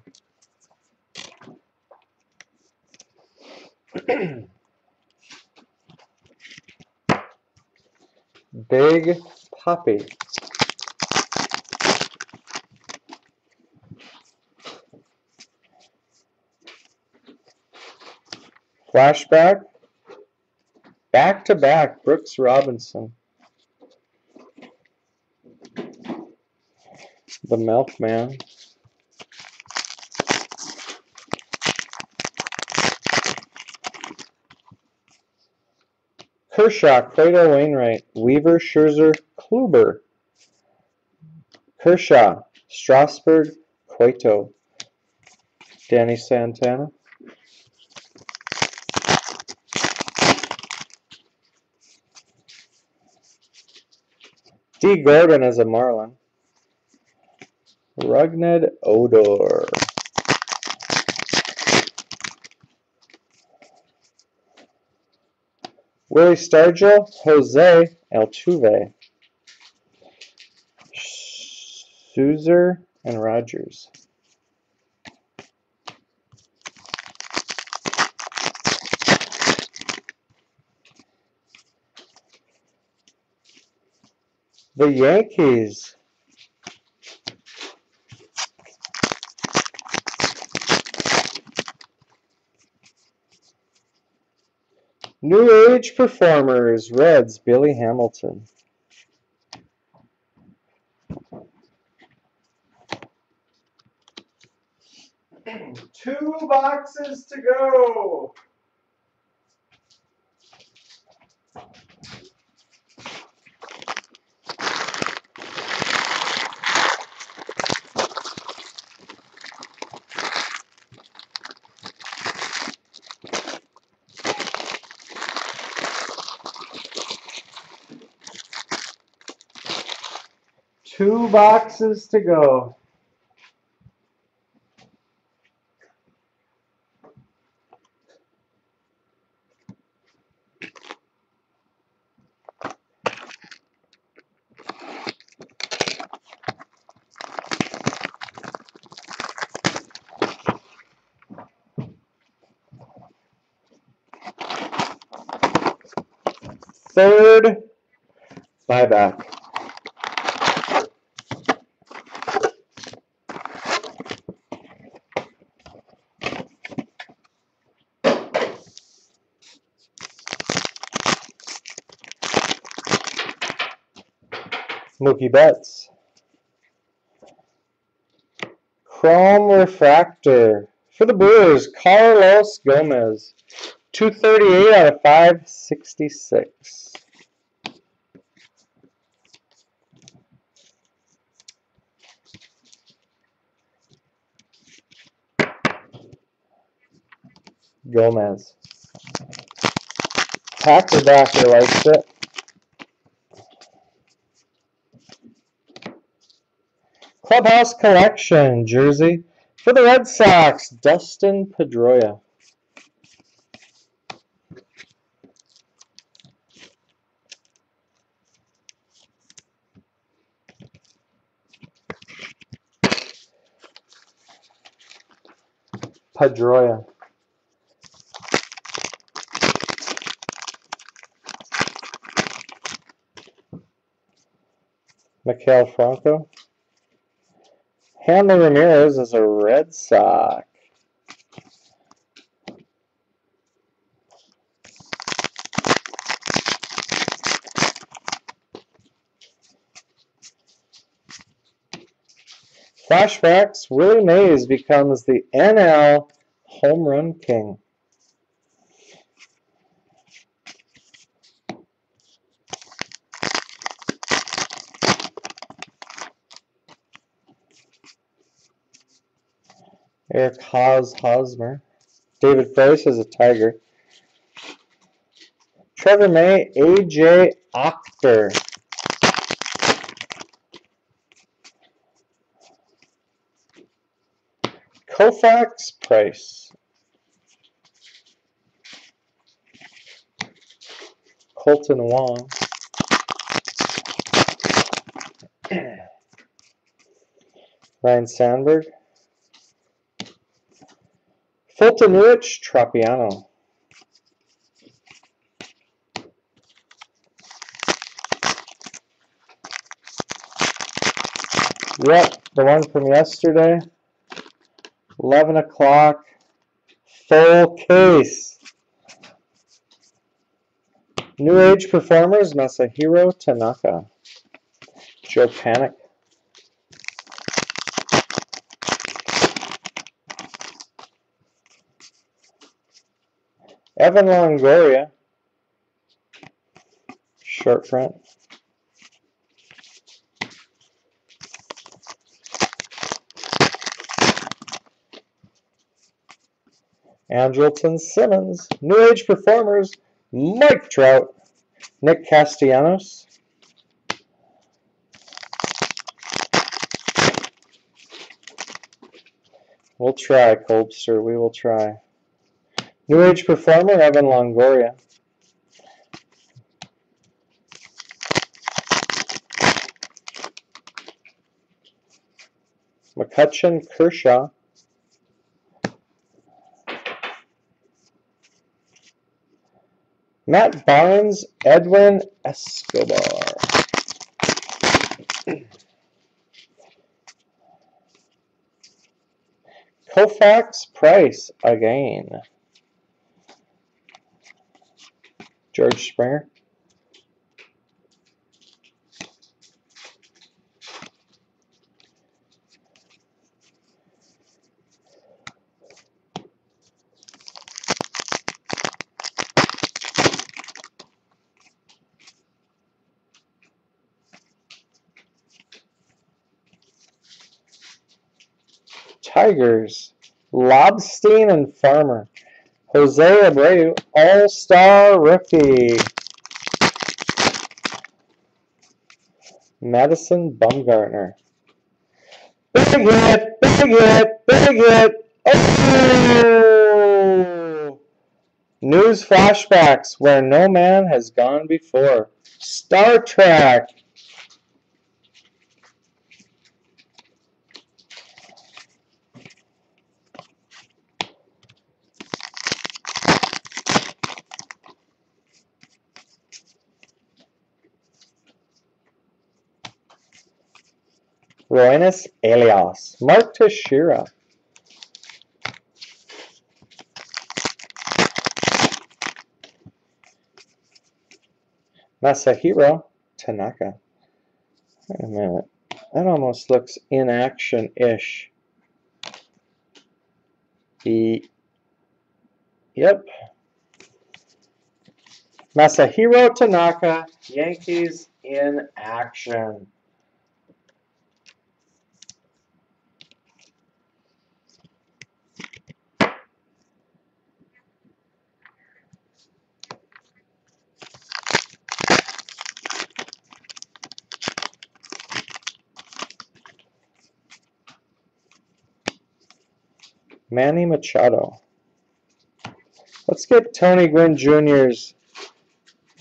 Big Puppy. Flashback. Back-to-back Brooks Robinson. The Milkman. Kershaw, Cueto, Wainwright, Weaver, Scherzer, Kluber. Kershaw, Strasburg, Cueto. Danny Santana. D. Gordon as a Marlin. Rougned Odor. Willie Stargell, Jose Altuve. Souza and Rogers. The Yankees. New Age Performers, Reds, Billy Hamilton. Two boxes to go. Two boxes to go. Third buyback. Mookie Betts. Chrome Refractor. For the Brewers, Carlos Gomez. 238 out of 566. Gomez. Packer Backer likes it. Clubhouse Collection jersey for the Red Sox, Dustin Pedroia. Pedroia. Mikael Franco. Hanley Ramirez is a Red Sox. Flashbacks, Willie Mays becomes the NL Home Run King. Eric Hosmer. David Price is a Tiger. Trevor May, AJ Ochter. Koufax Price. Colton Wong. Ryan Sandberg. Fulton Rich, Tropiano. Yep, the one from yesterday. 11 o'clock. Full case. New Age Performers, Masahiro Tanaka. Joe Panic. Evan Longoria. Short print. Andrelton Simmons. New Age Performers, Mike Trout. Nick Castellanos. We'll try, Colbster. We will try. New Age Performer, Evan Longoria. McCutchen Kershaw. Matt Barnes, Edwin Escobar. Koufax Price again. George Springer. Tigers, Lobstein and Farmer. Jose Abreu, All-Star Rookie. Madison Bumgarner. Big hit, big hit, big hit. Oh! News flashbacks where no man has gone before. Star Trek. Roenis Elias. Mark Teixeira. Masahiro Tanaka. Wait a minute. That almost looks in action-ish. Yep. Masahiro Tanaka, Yankees in action. Manny Machado. Let's get Tony Gwynn Jr.'s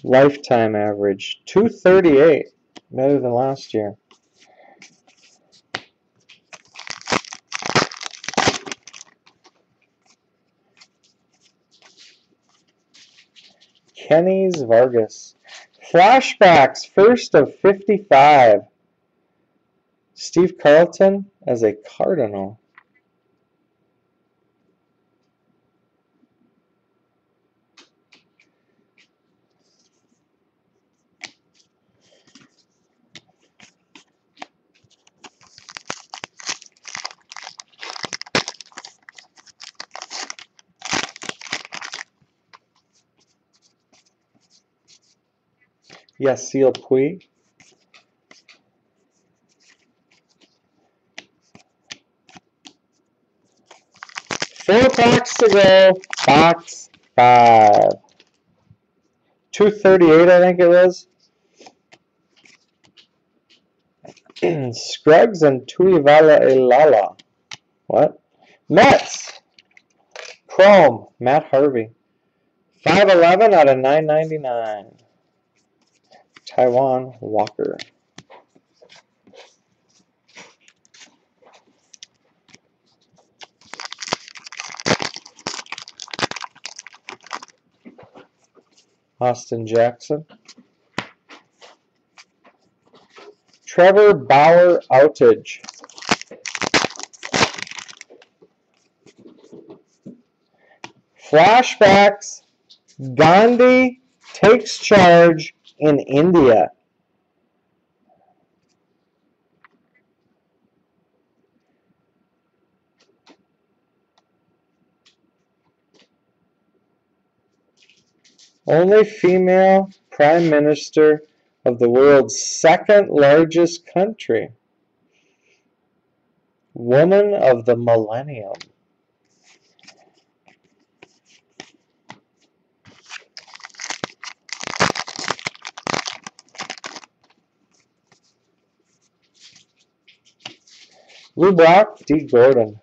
lifetime average. 238. Better than last year. Kenny's Vargas. Flashbacks, first of 55. Steve Carlton as a Cardinal. Yasiel Puig. Four packs to go. Box 5. 238, I think it was. Scruggs and Tuivala Ilala. What? Mets. Chrome. Matt Harvey. 511 out of 999. Taiwan Walker. Austin Jackson. Trevor Bauer outage. Flashbacks. Gandhi takes charge in India. Only female prime minister of the world's second largest country. Woman of the millennium. Lou Brock, D. Gordon.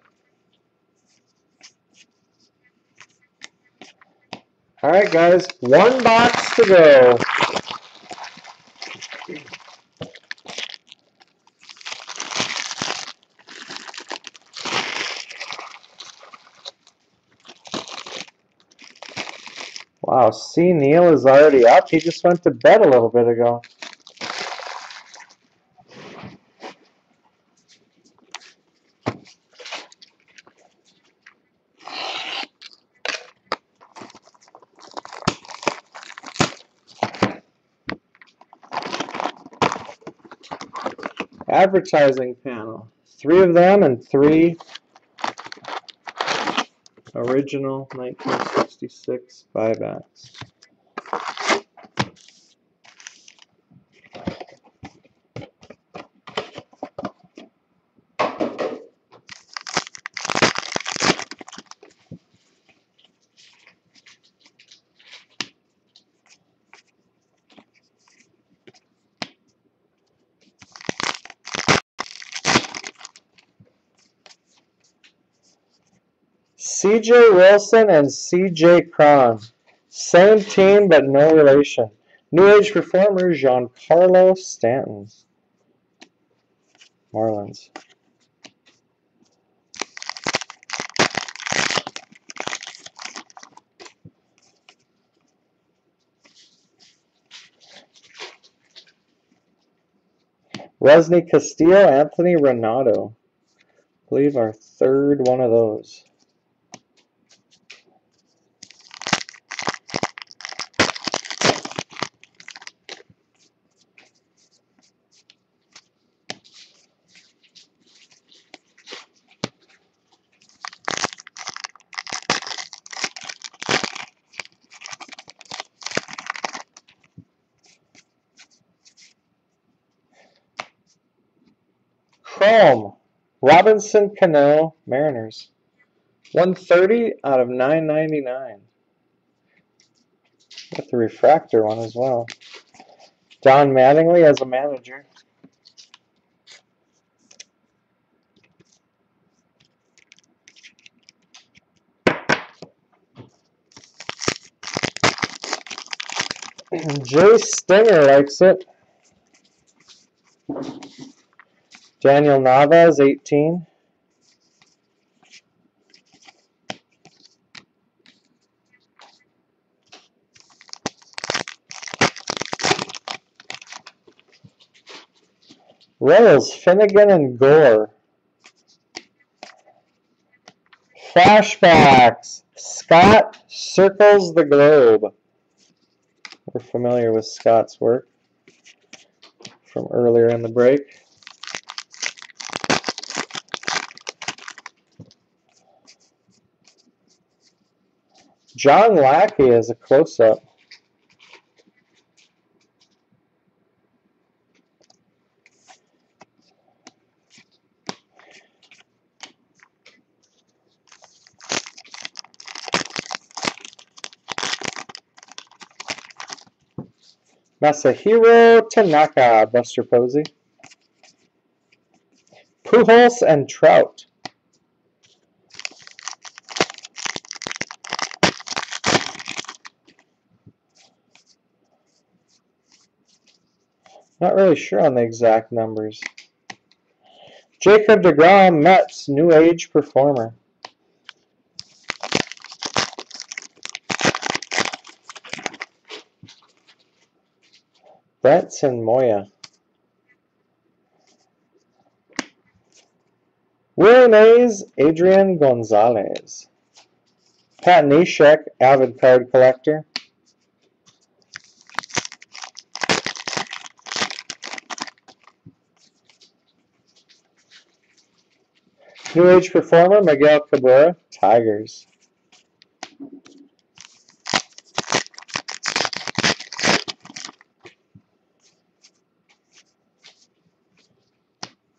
All right, guys, one box to go. Wow, C. Neal is already up. He just went to bed a little bit ago. Advertising panel. 3 of them and 3 original 1966 buybacks. C.J. Wilson and C.J. Cron. Same team, but no relation. New Age performer, Giancarlo Stanton. Marlins. Resny Castillo, Anthony Renato. I believe our third one of those. Chrome, Robinson Cano, Mariners. 130 out of 999. Got the refractor one as well. Don Mattingly as a manager. Jay Stinger likes it. Daniel Navas, 18. Royals, Finnegan and Gore. Flashbacks, Scott Circles the Globe. We're familiar with Scott's work from earlier in the break. John Lackey as a close-up. Masahiro Tanaka, Buster Posey. Pujols and Trout. Not really sure on the exact numbers. Jacob deGrom, Mets, New Age Performer. Bretson Moya. Willie Mays, Adrian Gonzalez. Pat Neshek, avid card collector. New Age Performer, Miguel Cabrera, Tigers.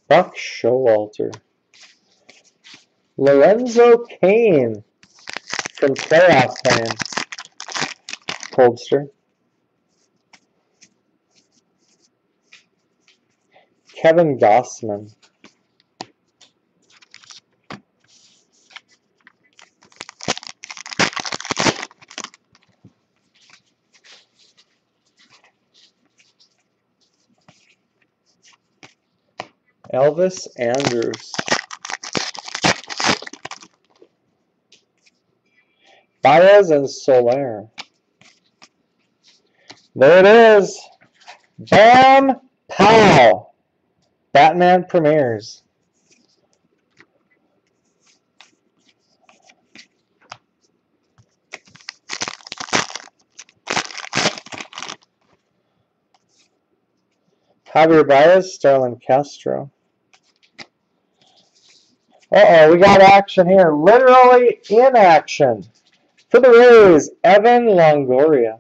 Buck Showalter. Lorenzo Cain from Playoff Time. Coldster. Kevin Gossman. Elvis Andrus. Baez and Soler. There it is. Bam Pow. Batman premieres. Javier Baez, Starlin Castro. Uh-oh, we got action here. Literally in action. For the Rays, Evan Longoria.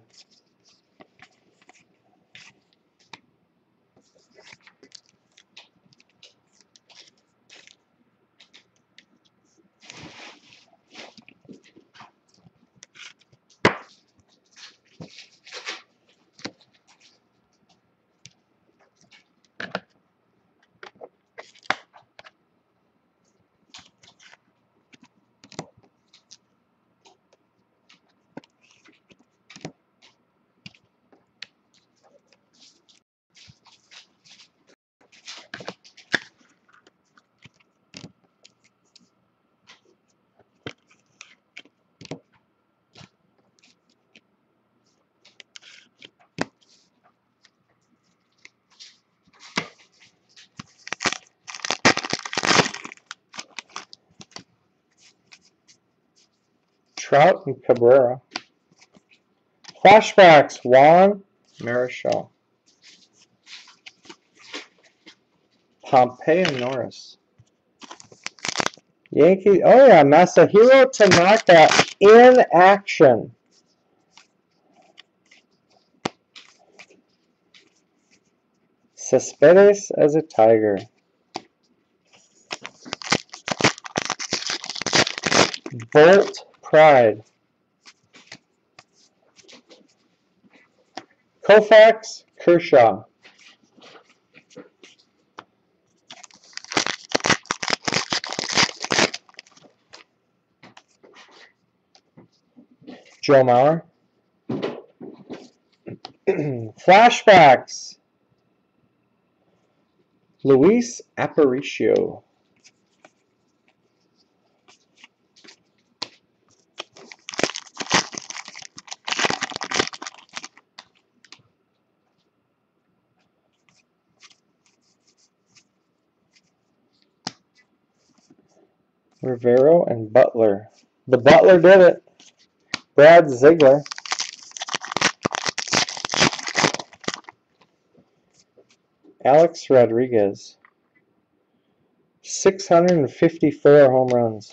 Trout and Cabrera. Flashbacks, Juan Marichal. Pompey and Norris. Yankees, oh yeah, Masahiro Tanaka in action. Cespedes as a Tiger. Bolt Pride. Koufax Kershaw. Joe Mauer. Flashbacks. Luis Aparicio. Rivero and Butler. The Butler did it. Brad Ziegler. Alex Rodriguez. 654 home runs.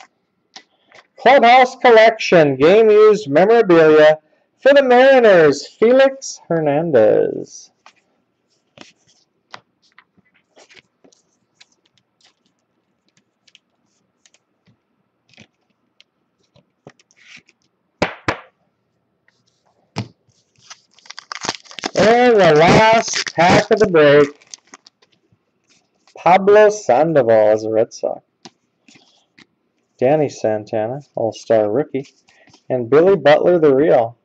Clubhouse Collection. Game used memorabilia for the Mariners. Felix Hernandez. And the last pack of the break, Pablo Sandoval as a Red Sox. Danny Santana, All-Star rookie. And Billy Butler, the Real.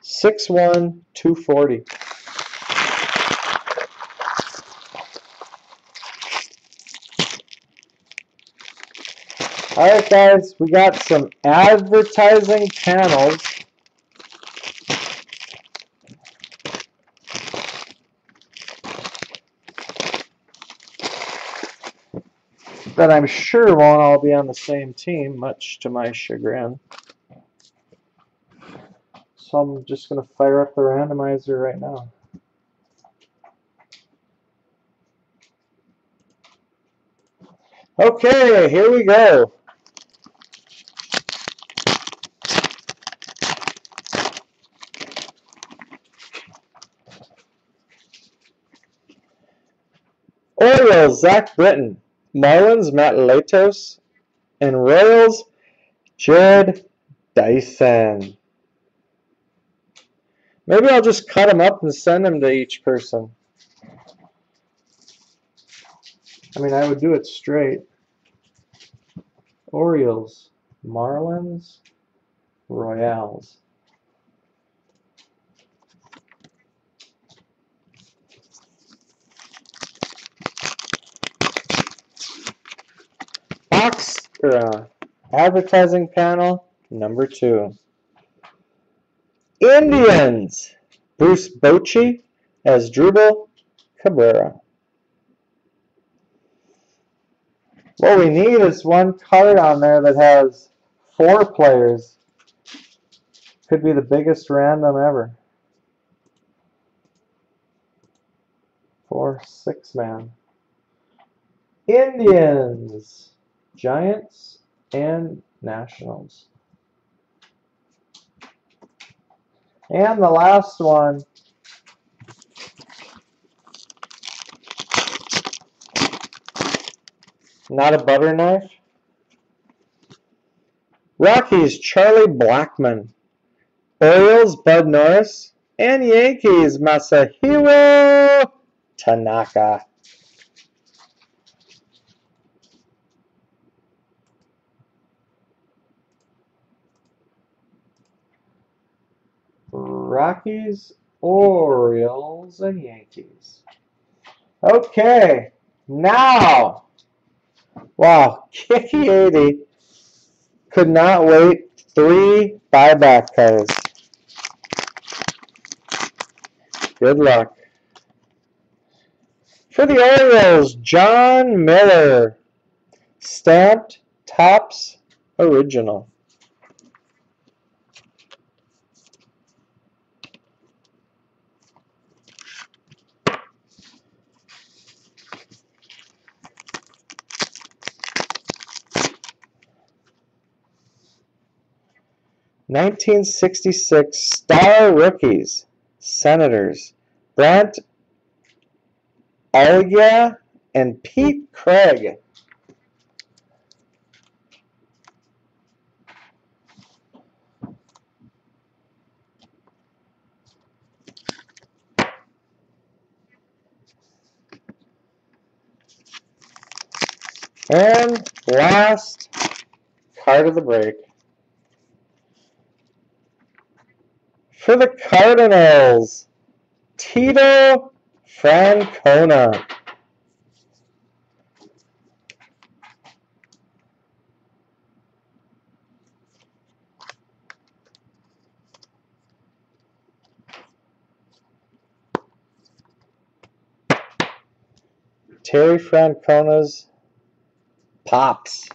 6'1", 240. Alright guys, we got some advertising panels. That I'm sure won't all be on the same team, much to my chagrin. So I'm just going to fire up the randomizer right now. Okay, here we go. Orioles, Zach Britton. Marlins, Matt Latos. And Royals, Jared Dyson. Maybe I'll just cut them up and send them to each person. I mean, I would do it straight. Orioles, Marlins, Royals. Box advertising panel number 2. Indians, Bruce Bochy as Drupal Cabrera. What we need is one card on there that has 4 players. Could be the biggest random ever. 4 6-man. Indians, Giants, and Nationals. And the last one, not a butter knife. Rockies, Charlie Blackmon. Orioles, Bud Norris. And Yankees, Masahiro Tanaka. Rockies, Orioles, and Yankees. Okay, now, wow, Kicky 80 could not wait. 3 buyback cards. Good luck. For the Orioles, John Miller. Stamped Topps Original. '66 Star Rookies. Senators. Brant Algia and Pete Craig. And last card of the break. For the Cardinals, Tito Francona. Terry Francona's Pops.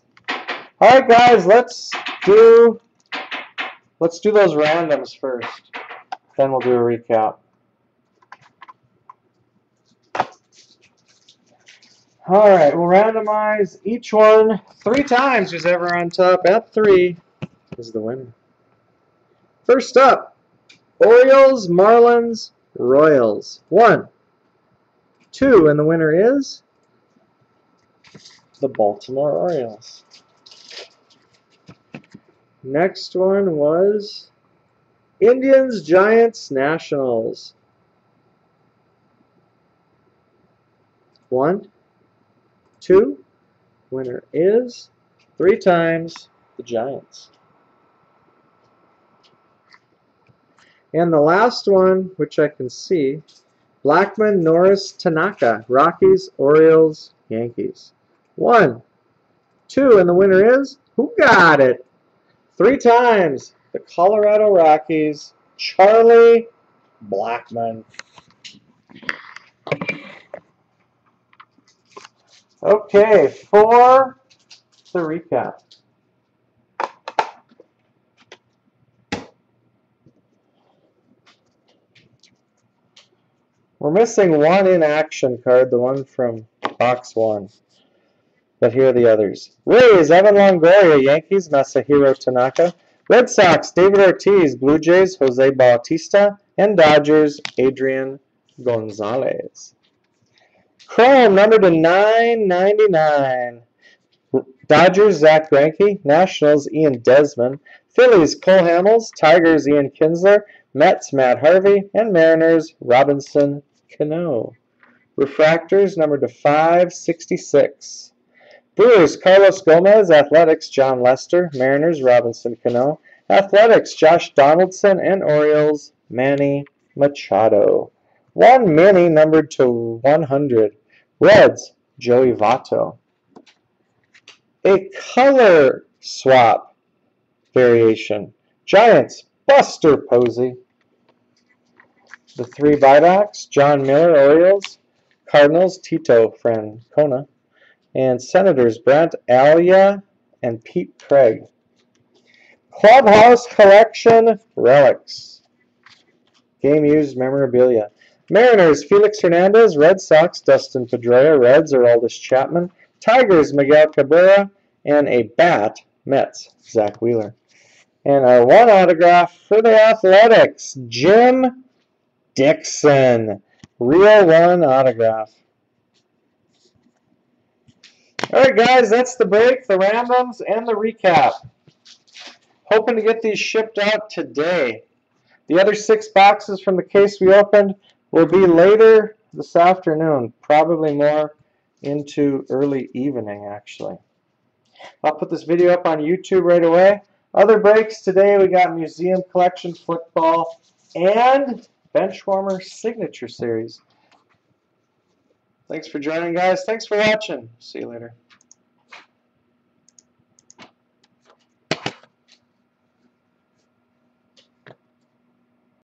All right, guys, let's do those randoms first. Then we'll do a recap. All right, we'll randomize each one 3 times. Who's ever on top at 3 is the winner. First up, Orioles, Marlins, Royals. 1, 2, and the winner is the Baltimore Orioles. Next one was Indians, Giants, Nationals. 1, 2, winner is 3 times the Giants. And the last one, which I can see, Blackman, Norris, Tanaka, Rockies, Orioles, Yankees. 1, 2, and the winner is, who got it? 3 times the Colorado Rockies, Charlie Blackman. Okay, for the recap. We're missing one in-action card, the one from box 1. But here are the others. Rays, Evan Longoria, Yankees, Masahiro Tanaka. Red Sox, David Ortiz, Blue Jays, Jose Bautista, and Dodgers, Adrian Gonzalez. Chrome, numbered to 999. Dodgers, Zach Greinke. Nationals, Ian Desmond. Phillies, Cole Hamels. Tigers, Ian Kinsler. Mets, Matt Harvey. And Mariners, Robinson Cano. Refractors, numbered to 566. Brewers, Carlos Gomez. Athletics, John Lester. Mariners, Robinson Cano. Athletics, Josh Donaldson. And Orioles, Manny Machado. 1 mini numbered to 100. Reds, Joey Votto. A color swap variation. Giants, Buster Posey. The 3 buybacks, John Miller, Orioles. Cardinals, Tito Francona. And Senators, Brent Alia and Pete Craig. Clubhouse Collection Relics. Game used memorabilia. Mariners, Felix Hernandez. Red Sox, Dustin Pedroia. Reds, Aroldis Chapman. Tigers, Miguel Cabrera. And a bat, Mets, Zach Wheeler. And our 1 autograph for the Athletics, Jim Dixon. Real 1 autograph. All right, guys, that's the break, the randoms, and the recap. Hoping to get these shipped out today. The other 6 boxes from the case we opened will be later this afternoon, probably more into early evening, actually. I'll put this video up on YouTube right away. Other breaks today, we got Museum Collection Football and Benchwarmer Signature Series. Thanks for joining, guys. Thanks for watching. See you later.